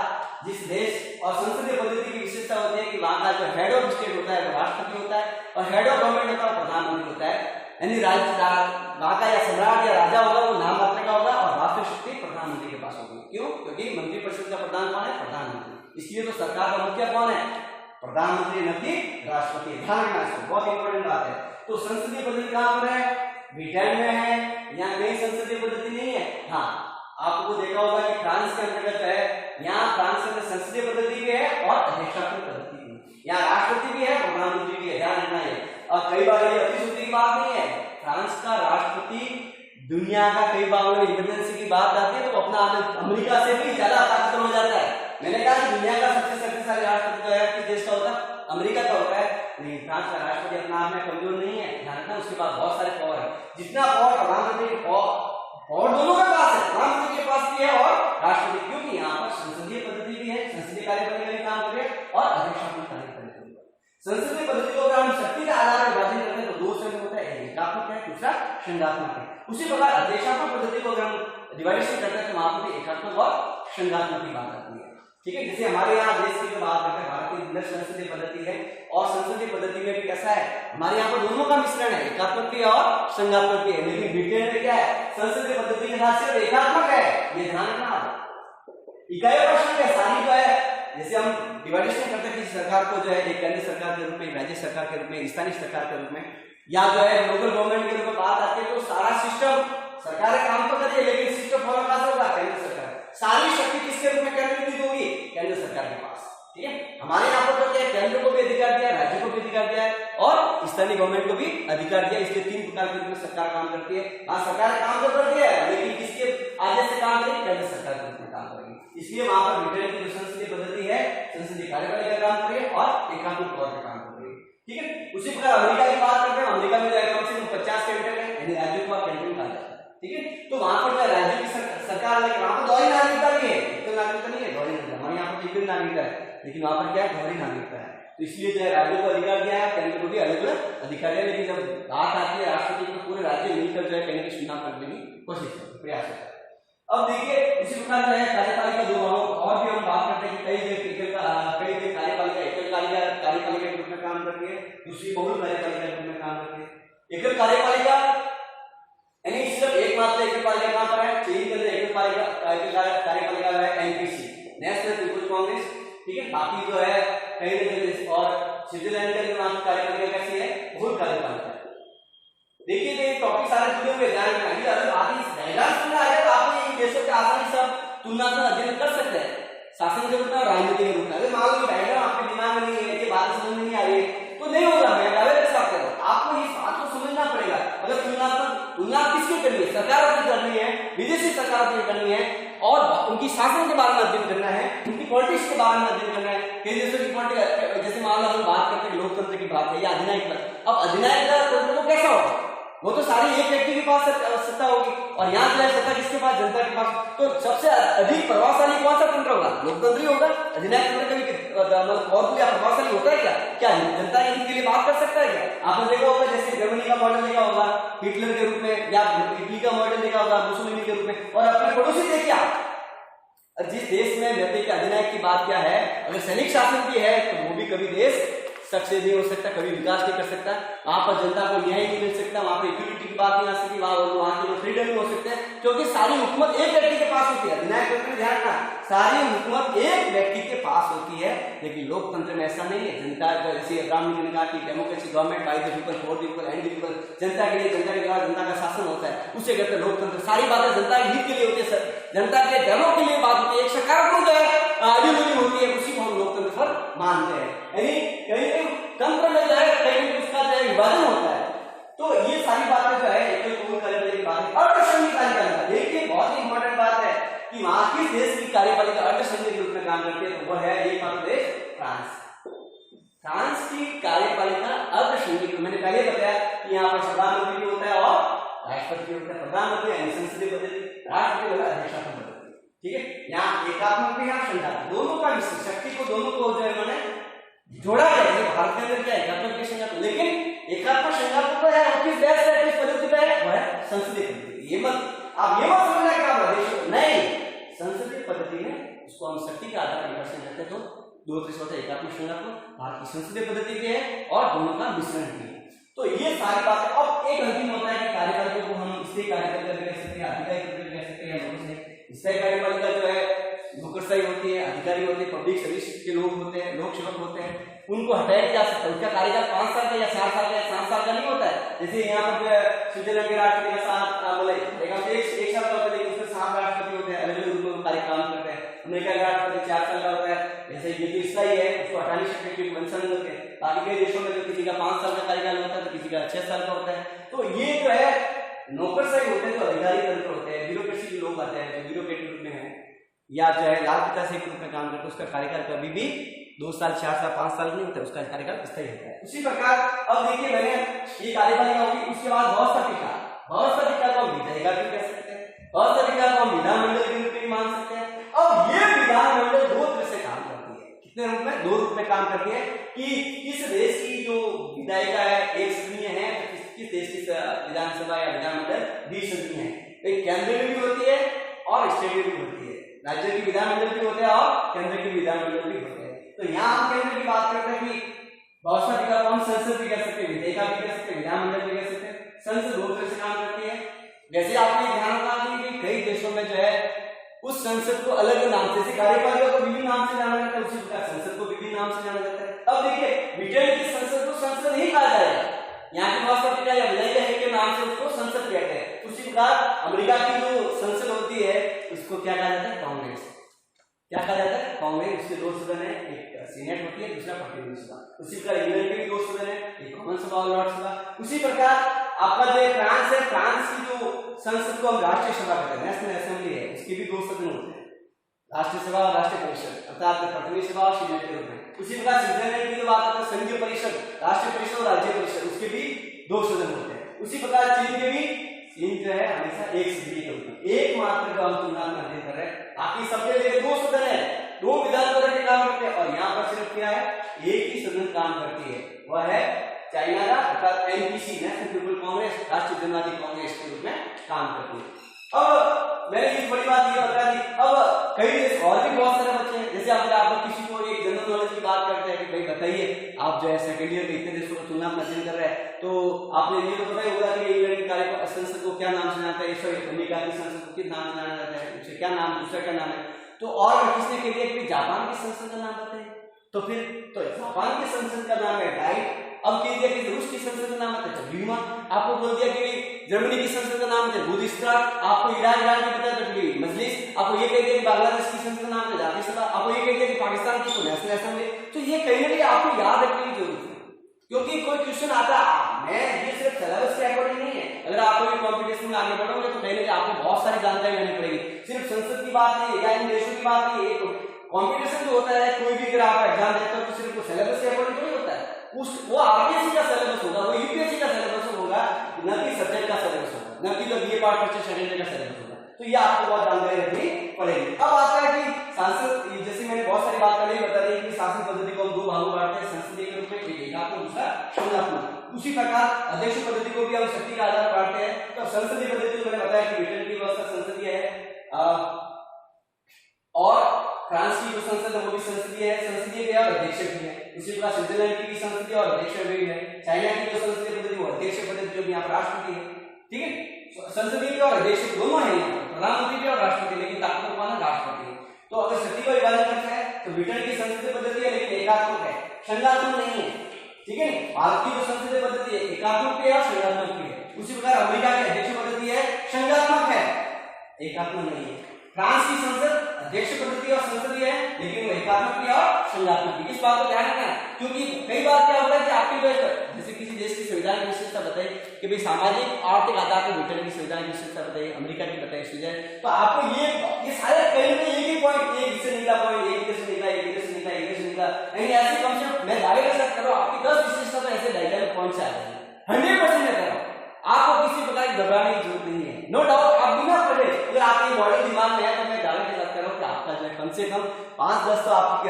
जिस देश और संसदीय पद्धति की विशेषता होती है कि वहां का जो हेड ऑफ स्टेट होता है वो राष्ट्रपति होता है, और हेड ऑफ गवर्नमेंट होता है प्रधानमंत्री होता है। यानी वहां का या सम्राट या राजा होगा वो नाम मात्र का होगा और वास्तविक शक्ति प्रधानमंत्री के पास होगी। क्यों, क्योंकि मंत्रिपरिषद का प्रधान कौन है, प्रधानमंत्री। इसलिए तो सरकार का मुखिया कौन है, प्रधानमंत्री, न कि राष्ट्रपति। ध्यान रखना, बहुत इंपॉर्टेंट बात है। तो संसदीय पद्धति कहां पर है, ब्रिटेन में है, यहाँ नई संसदीय पद्धति नहीं है। हाँ, आपको देखा होगा कि फ्रांस के अंतर्गत है, यहाँ फ्रांस के अंदर संसदीय पद्धति भी है और अध्यक्षात्मक पद्धति भी, यहाँ राष्ट्रपति भी है, प्रधानमंत्री भी है, ध्यान रखना है। और कई बार ये अतिशयोक्ति की बात नहीं है, फ्रांस का राष्ट्रपति दुनिया का कई बार इमरजेंसी की बात आती है तो अपना अमेरिका से भी ज्यादा ताकतवर हो जाता है। मैंने कहा कि दुनिया का सबसे शक्तिशाली राष्ट्रपति जो है किस देश का होता है, अमेरिका का होता है। नहीं, फ्रांस का राष्ट्रपति अपना आप में कमजोर नहीं है, ध्यान रखना, उसके पास बहुत सारे पावर है। जितना पावर प्रधानमंत्री के पावर दोनों के पास है, प्रधानमंत्री के पास भी है और राष्ट्रपति, क्योंकि यहाँ पर संसदीय पद्धति भी है, संसदीय कार्यपालिका भी काम करे और अध्यक्षात्मक कार्यपालिका। संसदीय पद्धति को अगर हम शक्ति के आधार पर विभाजन करते हैं तो 2 श्रेणी होता है, एक एकात्मक है, दूसरा संघात्मक है। उसी प्रकार अध्यक्षात्मक पद्धति को अगर हम डिवाइडेशन करते हैं तो वहां पर एकात्मक और संघात्मक की बात आती है। ठीक है। जैसे हमारे यहाँ देश की जो बात करते हैं, भारत के अंदर संसदीय पद्धति है और संसदीय पद्धति में भी कैसा है, हमारे यहाँ पर दोनों का मिश्रण है, एकात्मक क्रिया और संघात्मक क्रिया। लेकिन ब्रिटेन में क्या है, संसदीय पद्धति के साथ सिर्फ एकात्मक है, ये ध्यान रखना। इकाइयों का संख्या सारी जो है, जैसे हम डिवाइडेशन करते हैं किसी सरकार को जो है एक केंद्र सरकार के रूप में, राज्य सरकार के रूप में, स्थानीय सरकार के रूप में, या जो है लोकल गवर्नमेंट के रूप में बात आती है, तो सारा सिस्टम सरकार काम तो करिए, लेकिन सिस्टम फॉलो कहां से होगा, केंद्र सरकार। सारी शक्ति किसके रूप में केंद्रीकृत होगी, केंद्र सरकार के पास। ठीक है। हमारे यहाँ पर तो क्या है, केंद्र को भी अधिकार दिया है, राज्य को भी अधिकार दिया है और स्थानीय गवर्नमेंट को भी अधिकार दिया है। इसलिए 3 प्रकार के रूप में सरकार काम करती है। हाँ, सरकार काम तो करती है, लेकिन किसके आदेश से काम करेगी, केंद्र सरकार के रूप में काम करेगी। इसलिए वहां पर ब्रिटेन की जो संसदीय पद्धति है, संसदीय कार्यपालिका काम करेगी और एकात्मक तौर पर काम करेगी। ठीक है। उसी प्रकार अमेरिका की बात करते हैं, अमेरिका में कम से कम 50 सेंटर है, यानी राज्यों को केंद्र कहा जाता है। ठीक है। तो वहां पर जो राज्य की सरकार, लेकिन वहां पर दोहरी नागरिकता भी है, एकल नागरिकता नहीं है, दोहरी नागरिकता। हमारे यहाँ पर एकल नागरिकता है, लेकिन वहां पर क्या है, दोहरी नागरिकता है। तो इसलिए जो है राज्यों को अधिकार दिया है, केंद्र को भी अलग अलग अधिकार है। लेकिन जब बात आती है राष्ट्रपति को, पूरे राज्य मिलकर जो है केंद्र की चुनाव करने की कोशिश करते, प्रयास करते हैं। अब देखिए इसी प्रकार जो है कार्यपालिका दो और भी हम बात करते हैं कि कई जगह कार्यपालिका एकल कार्यपालिका के रूप में काम करती है, दूसरी बहुल कार्यपालिका के रूप में काम करती है। एकल कार्यपालिका यानी सिर्फ एकमात्र एकल पालिका कहां पर है, चीन के अंदर एकल कार्यपालिका है एनपीसी, नेशनल पीपुल्स कांग्रेस। ठीक है। बाकी जो है कई जगह और स्विट्जरलैंड के अंदर कार्यपालिका कैसी है, बहुल कार्यपालिका। देखिए ये टॉपिक सारे जुड़े हुए, ध्यान रखना। ये अगर आदि डायग्राम सुनना आ जाए तो आप इन देशों के आसानी से तुलनात्मक अध्ययन कर सकते हैं, शासन के रूप में और राजनीति के रूप में। अगर मान लो डायग्राम आपके दिमाग में नहीं है, ये बात समझ में नहीं आ रही है, तो नहीं होगा। मैं दावे के साथ कह रहा हूं, आपको इस बात को समझना पड़ेगा। अगर तुलना किसकी करनी है, सरकारों की करनी है, विदेशी सरकारों की करनी है, और उनकी शासन के बारे में अध्ययन करना है, उनकी पॉलिटिक्स के बारे में अध्ययन करना है। कई देशों की पॉलिटिक्स, जैसे मान लो हम बात करते हैं लोकतंत्र की बात है या अधिनायक। अब अधिनायक तंत्र कैसा होगा, वो तो सारी एक व्यक्ति के पास सत्ता होगी, और यहाँ जो है सत्ता किसके पास, जनता के पास। तो सबसे अधिक प्रभावशाली कौन सा तंत्र होगा, लोकतंत्र ही होगा। अधिनायक तंत्र कभी और प्रभावशाली होता है क्या, क्या जनता के लिए बात कर सकता है क्या? आपने देखा होगा जैसे जर्मनी का मॉडल देखा होगा हिटलर के रूप में, या इटली का मॉडल देखा होगा मुसोलिनी के रूप में, और अपने पड़ोसी देखिए आप, जिस देश में व्यक्ति के अधिनायक की बात क्या है, अगर सैनिक शासन भी है तो वो भी कभी देश सक्सेस नहीं हो सकता, कभी विकास नहीं कर सकता। वहां पर जनता को न्याय नहीं मिल सकता, वहां पर इक्विटी की बात नहीं आ सकती, वहां की फ्रीडम नहीं हो सकते, क्योंकि सारी हुकूमत एक व्यक्ति के पास होती है। अधिनायक तंत्र में ध्यान रखना, सारी हुकूमत एक व्यक्ति के पास होती है। लेकिन लोकतंत्र में ऐसा नहीं है। जनता जैसे अब्राहम लिंकन ने कहा कि democracy government by the people for the people and the people, जनता के लिए, जनता के द्वारा जनता का शासन होता है, उसे कहते हैं लोकतंत्र। सारी बातें जनता के हित के लिए होती है, जनता के डेमो के लिए बात होती है, एक सकारात्मक जो है आइडियोलॉजी होती है, उसी को हम लोकतंत्र पर मानते हैं। यानी कहीं तंत्र में जो है कहीं उसका जो है विभाजन होता है। तो ये सारी बातें जो है एकल बहुल कार्यपालिका की बात है। अर्धसंघीय कार्यपालिका, देखिए बहुत ही इंपॉर्टेंट बात है कि वहां किस देश की कार्यपालिका अर्धसंघीय के रूप में काम करती है, तो वो है एकमात्र देश फ्रांस। फ्रांस की कार्यपालिका अर्धसंघीय, मैंने पहले बताया कि यहाँ पर प्रधानमंत्री भी होता है और राष्ट्रपति होता है। प्रधानमंत्री यानी संसदीय पद्धति, राष्ट्रपति वाला अधिशासन पद्धति। ठीक है। यहाँ एकात्मक भी है, संघात्मक, दोनों का शक्ति को, दोनों को जो है उन्होंने जोड़ा है। भारत के अंदर क्या है, एकात्मक के संघात्मक, लेकिन एकात्मक संघात्मक तो है, किस देश से किस पद्धति पे है, वो है संसदीय पद्धति। ये मत आप ये मत समझना कि आप प्रदेश नहीं, संसदीय पद्धति है, उसको हम शक्ति के आधार पर विभाजन करते हैं। तो दो तरह से होता है, एकात्मक संघात्मक, भारत की संसदीय पद्धति भी है और दोनों का मिश्रण भी है। तो ये सारी बातें। अब एक अंतिम होता है कि कार्यपालिका को हम स्थायी कार्यपालिका भी कह सकते हैं, अधिकारी भी कह सकते हैं। स्थायी कार्यपालिका जो है नौकरशाही होती है, अधिकारी होते हैं, पब्लिक सर्विस के लोग होते हैं, लोक सेवक होते हैं, उनको हटाया जा सकता है। उनका कार्यकाल 5 साल का या 4 साल का या 7 साल का नहीं होता है। जैसे यहाँ पर जो है स्विट्जरलैंड के राष्ट्रपति का 7 एक साल का होता है, लेकिन उसमें 7 राष्ट्रपति होते हैं, अलग अलग रूपों में कार्यकाल करते हैं। अमेरिका का राष्ट्रपति 4 साल का होता है। जैसे ये जो स्थायी है उसको हटा नहीं सकते क्योंकि वंशानुगत होते हैं। बाकी कई देशों में जो किसी का 5 साल का कार्यकाल होता है तो किसी का 6 साल का होता है। तो ये जो है नौकरशाही होते हैं, जो अधिकारी तंत्र होते हैं, ब्यूरोक्रेसी के लोग आते हैं जो ब्यूरोक्रेट रूप में है, या जो है लाल पिताशाही के रूप में काम करते हैं, उसका कार्यकाल कभी भी 2 साल, 4 साल, 5 साल नहीं होता, उसका कार्यकाल स्थायी होता है। उसी प्रकार अब देखिए मैंने ये कार्यपालिका होगी, उसके बाद व्यवस्थापिका को हम विधायिका भी कह सकते हैं, व्यवस्थापिका को हम विधानमंडल के रूप में मान सकते हैं। अब ये विधानमंडल 2 तरह से काम करती है। कितने रूप में? 2 रूप में काम करती है कि किस देश की जो विधायिका है एक सदनीय है, किस देश की विधानसभा या विधानमंडल द्विसदनीय है। एक केंद्र में भी होती है और स्टेट में भी होती है। राज्य की विधानमंडल भी होते हैं और केंद्र की विधानमंडल भी होते हैं। तो यहाँ हम केंद्र की बात करते हैं कि बहुत सारी का हम संसद भी कर सकते हैं, विधेयिका भी कर सकते हैं, विधानमंडल भी कर सकते हैं। संसद दो तरह से काम करती है। वैसे आपने ध्यान रखना कि कई देशों में जो है उस संसद को अलग नाम से, कार्यपालिका को विभिन्न नाम से जाना जाता है, उसी प्रकार संसद को विभिन्न नाम से जाना जाता है। अब देखिए ब्रिटेन की संसद को संसद नहीं कहा जाएगा, यहाँ की राष्ट्रपति या विधायिका के नाम से उसको संसद कहते हैं। उसी प्रकार अमेरिका की जो संसद होती है उसको क्या कहा जाता है, कांग्रेस। क्या कहा जाता है, कांग्रेस। उसके दो सदन है, एक सीनेट होती है, दूसरा प्रतिनिधि सभा। उसी प्रकार इंग्लैंड के भी दो सदन है, एक कॉमन सभा और लॉर्ड सभा। उसी प्रकार आपका जो फ्रांस है, फ्रांस की जो संसद को हम राष्ट्रीय सभा कहते हैं, नेशनल असेंबली है, उसके भी दो सदन होते हैं, राष्ट्रीय सभा और राष्ट्रीय परिषद, अर्थात प्रतिनिधि सभा और सीनेट के रूप में। उसी प्रकार स्विट्जरलैंड की जो बात करते हैं, संघीय परिषद, राष्ट्रीय परिषद और राज्य परिषद, उसके भी दो सदन होते हैं। उसी प्रकार चीन के भी, चीन जो है हमेशा एक सदनीय के रूप में, एकमात्र जो हम तुलना में अध्ययन कर रहे हैं, बाकी सबके लिए दो सदन है, दो विधानसभा के काम करते हैं, और यहाँ पर सिर्फ क्या है, एक ही सदन काम करती है, वह है चाइना का, अर्थात एनपीसी, नेशनल पीपल कांग्रेस, राष्ट्रीय जनतावादी कांग्रेस के रूप में काम करती है। अब मैंने ये बड़ी बात ये बता दी। अब कई देश और भी बहुत सारे बच्चे हैं, जैसे आप किसी को एक जनरल नॉलेज की बात करते हैं कि भाई बताइए आप जो है सेकंड ईयर में इतने देशों को तुलना में अध्ययन कर रहे हैं, तो आपने ये तो पता ही होगा कि इंग्लैंड की संसद को क्या नाम से जाना है, सॉरी अमेरिका की संसद को किस नाम से जाना जाता है, उससे क्या नाम, दूसरा क्या नाम है। तो और किसने के लिए जापान की संसद का नाम बताइए, तो फिर तो जापान की संसद का नाम है डाइट। अब कह दिया कि रूस की संसद का नाम है ड्यूमा, आपको बोल दिया कि जर्मनी की संसद का नाम है बुद्धिस्तान, आपको ईरान की पता है मजलिस, आपको ये कह दिया कि बांग्लादेश की संसद का नाम है जातीय सभा, आपको ये कह दिया कि पाकिस्तान की नेशनल असेंबली। तो ये कहीं ना कहीं आपको याद रखने की जरूरत है, क्योंकि कोई क्वेश्चन आता है, मैं ये सिर्फ सिलेबस के अकॉर्डिंग नहीं है, अगर आप कोई कॉम्पिटिशन में आगे बढ़ोगे तो कहीं ना कहीं आपको बहुत सारी जानकारी लेनी पड़ेगी। सिर्फ संसद की बात नहीं है या इन देशों की बात नहीं है, कॉम्पिटिशन जो होता है कोई भी अगर आप एग्जाम देते हो तो सिर्फ वो सिलेबस के अकॉर्डिंग नहीं होता है, वो आरपीएससी का सिलेबस होगा, वो यूपीएससी का सिलेबस होगा, न कि सब्जेक्ट का सिलेबस होगा, न कि बीए पार्ट फर्स्ट सेकंड का सिलेबस होगा। तो ये आपको बहुत जानकारी रखनी पड़ेगी। अब आता है कि सांसद, जैसे मैंने बहुत सारी बात पहले ही बता दी कि शासन पद्धति को हम दो भागों में बांटते हैं, संसदीय के रूप में, एक एकात्मक, दूसरा संघात्मक। उसी प्रकार अध्यक्ष पद्धति को भी हम शक्ति के आधार पर बांटते हैं। तो संसदीय पद्धति तो मैंने बताया कि ब्रिटेन की व्यवस्था संसदीय है, और फ्रांस की जो संसद है वो भी संसदीय है, संसदीय भी है और अध्यक्ष भी है। उसी प्रकार स्विट्जरलैंड की भी संसदीय और अध्यक्ष भी है। चाइना की जो संसदीय पद्धति वो अध्यक्ष पद्धति, जो यहाँ पर राष्ट्रपति है, ठीक है, संसदीय भी और अध्यक्ष दोनों है, प्रधानमंत्री भी और राष्ट्रपति, लेकिन ताकतवर कौन है, राष्ट्रपति है। तो अगर शक्ति का विभाजन करना है तो ब्रिटेन की संसदीय पद्धति है लेकिन एकात्मक है, संघात्मक नहीं है, ठीक है। भारत की जो संसदीय पद्धति है एकात्मक है और संघात्मक भी है। उसी प्रकार अमेरिका की अध्यक्ष पद्धति है, संघात्मक है, एकात्मक नहीं है। फ्रांस की संसद अध्यक्ष पद्धति और संसदीय है लेकिन वो एकात्मक भी और संघात्मक भी। इस बात को ध्यान रखना, क्योंकि कई बार क्या होता है कि आपकी जैसे किसी देश की संविधान की विशेषता बताइए कि भाई सामाजिक आर्थिक आधार पर ब्रिटेन की संविधान की विशेषता बताइए, अमेरिका की बताइए, स्विट्जरलैंड, तो आपको ये सारे कहीं ना एक ही पॉइंट, एक इससे निकला पॉइंट, एक से निकला, एक से निकला, एक से निकला, यानी ऐसे कॉन्सेप्ट मैं दावे के साथ करो आपकी 10 विशेषता तो ऐसे डायग्राम पॉइंट से आ जाएगी, 100% करो, आपको किसी प्रकार की घबराने की जरूरत नहीं है। नो डाउट आप बिना पढ़े अगर आपके मॉडल दिमाग में है तो मैं दावे के साथ कह रहा हूं कि आपका जो है कम से कम 5-10 तो आपकी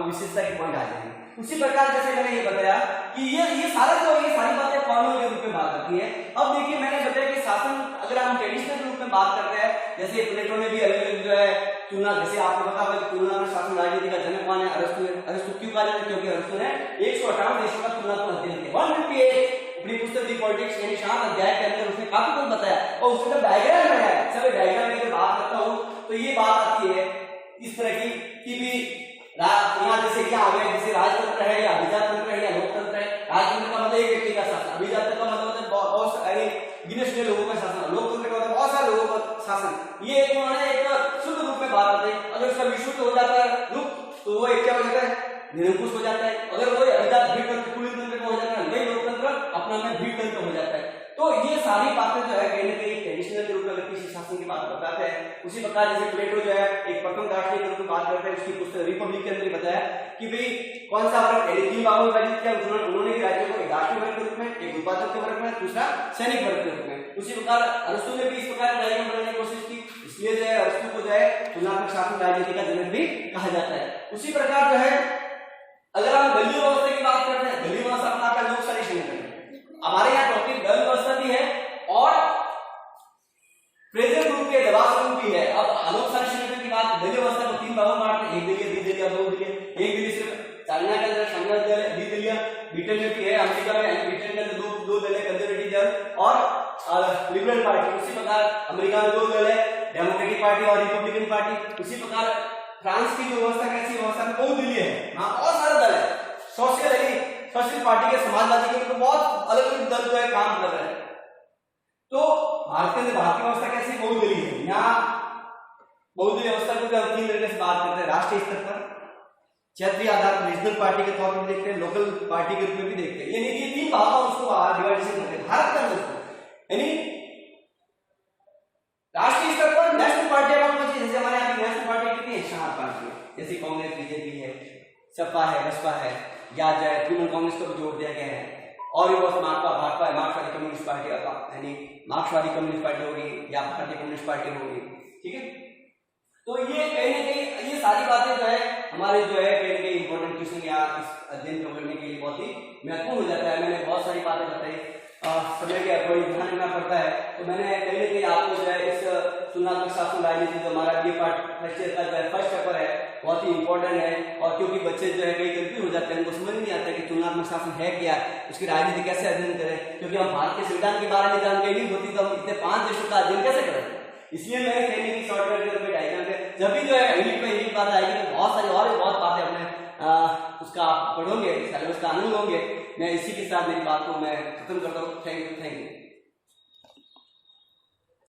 विशेषता के पॉइंट आ जाएंगे। उसी प्रकार जैसे मैंने ये बताया कि ये सारा जो ये सारी बातें फॉर्मूले के रूप में बात करती है। अब देखिए मैंने बताया कि शासन अगर हम ट्रेडिशनल रूप में बात करते हैं, जैसे प्लेटो ने भी अलग अलग जो है तुलना, जैसे आपको पता होगा कि तुलना में शासन राजनीति का जनक कौन है, अरस्तु है। अरस्तु क्यों कहा जाता है, क्योंकि अरस्तु ने 158 देशों का तुलनात्मक अध्ययन किया, 158 अपनी पुस्तक दी पॉलिटिक्स यानी 7 अध्याय के अंदर उसने काफी कुछ बताया और उसका डायग्राम बनाया। चलो डायग्राम में बात करता हूं तो ये बात आती है इस तरह की कि भी यहाँ जैसे क्या आ गया, जैसे राजतंत्र है या अभिजातंत्र है या लोकतंत्र है। राजतंत्र का मतलब एक व्यक्ति का शासन, अभिजातंत्र का मतलब होता है बहुत सारे गिने चुने लोगों का शासन, लोकतंत्र का मतलब बहुत सारे लोगों का शासन। ये एक उन्होंने एक शुद्ध रूप में बात करते हैं। अगर उसका विशुद्ध हो जाता है रूप तो वो एक क्या हो जाता है, निरंकुश हो जाता है। अगर वो अभिजात भीड़तंत्र कुलीन तंत्र का हो जाता है, वही लोकतंत्र अपना में भीड़तंत्र हो जाता है। तो ये सारी बातें जो है कहीं ना कहीं ट्रेडिशनल के रूप में अगर किसी शासन की बात बताते हैं, उसी प्रकार जैसे प्लेटो जो है एक प्रथम राष्ट्रीय के रूप में बात करते हैं, उसकी पुस्तक रिपब्लिक के अंदर बताया कि भाई कौन सा वर्ग, 3 भागों में विभाजित किया उन्होंने राज्य को, एक राष्ट्रीय वर्ग के रूप में, एक उत्पादक के वर्ग में, दूसरा सैनिक वर्ग के रूप में। उसी प्रकार अरस्तु ने भी इस प्रकार डायग्राम बनाने की कोशिश की, इसलिए जो है अरस्तु को जो है तुलनात्मक शासन राजनीति का जनक भी कहा जाता है। उसी प्रकार जो है अगर हम दलीय व्यवस्था की बात करते हैं, दलीय व्यवस्था अपना आपका लोकशाही संगठन है। हमारे यहाँ टॉपिक दल व्यवस्था भी है और प्रेजेंट ग्रुप के दबाव समूह भी है। अब लोकशाही संगठन की बात और लिबरल पार्टी। उसी प्रकार अमेरिका में 2 दल है, डेमोक्रेटिक पार्टी और रिपब्लिकन पार्टी। उसी प्रकार फ्रांस की जो व्यवस्था कैसी व्यवस्था में बहुदलीय है, वहां बहुत सारे दल है। सोशल पार्टी के, समाजवादी के, बहुत अलग अलग दल जो है काम कर रहे हैं। तो भारतीय व्यवस्था कैसी बहुदलीय है। यहाँ बहुदलीय व्यवस्था को हम 3 तरीके से बात करते हैं, राष्ट्रीय स्तर पर, क्षेत्रीय आधार पर रीजनल पार्टी के तौर पर देखते हैं, लोकल पार्टी के रूप में भी देखते हैं। यानी ये 3 भागों में उसको डिवाइडेशन करते हैं भारत के अंदर। यानी राष्ट्रीय स्तर पर नेशनल पार्टी जैसे हमारे यहाँ की नेशनल पार्टी कितनी है, 4 पार्टी है, जैसे कांग्रेस, बीजेपी है, सपा है, बसपा है, या तृणमूल कांग्रेस को भी जोड़ दिया गया है, और भी बहुत भाजपा है, मार्क्सवादी कम्युनिस्ट पार्टी, यानी मार्क्सवादी कम्युनिस्ट पार्टी होगी या भारतीय कम्युनिस्ट पार्टी होगी। ठीक है, तो ये कहीं न कहीं ये सारी बातें जो है हमारे जो है कहीं न कहीं इंपॉर्टेंट क्वेश्चन या इस अध्ययन को करने के लिए बहुत ही महत्वपूर्ण हो जाता है। मैंने बहुत सारी बातें बताई, समय के अकॉर्डिंग ध्यान रखना पड़ता है। तो मैंने कहीं न कहीं आपको जो है इस तुलनात्मक शासन राजनीति जो हमारा ये पार्ट फर्स्ट ईयर का जो है फर्स्ट पेपर है बहुत ही इंपॉर्टेंट है। और क्योंकि बच्चे जो है कई कंफ्यूज हो जाते हैं, उनको समझ नहीं आता कि तुलनात्मक शासन है क्या, उसकी राजनीति कैसे अध्ययन करें, क्योंकि हम भारत के संविधान के बारे में जानकारी नहीं होती तो हम इतने 5 देशों का अध्ययन कैसे करें। इसलिए मैंने कहीं की शॉर्टकट करके डायग्राम पे जब भी जो है इंग्लिश बात आएगी तो बहुत सारी और भी बहुत बातें अपने उसका आप पढ़ोगे, सिलेबस का आनंद लोगे। मैं इसी के साथ मेरी बात को मैं खत्म करता हूँ। Thank you.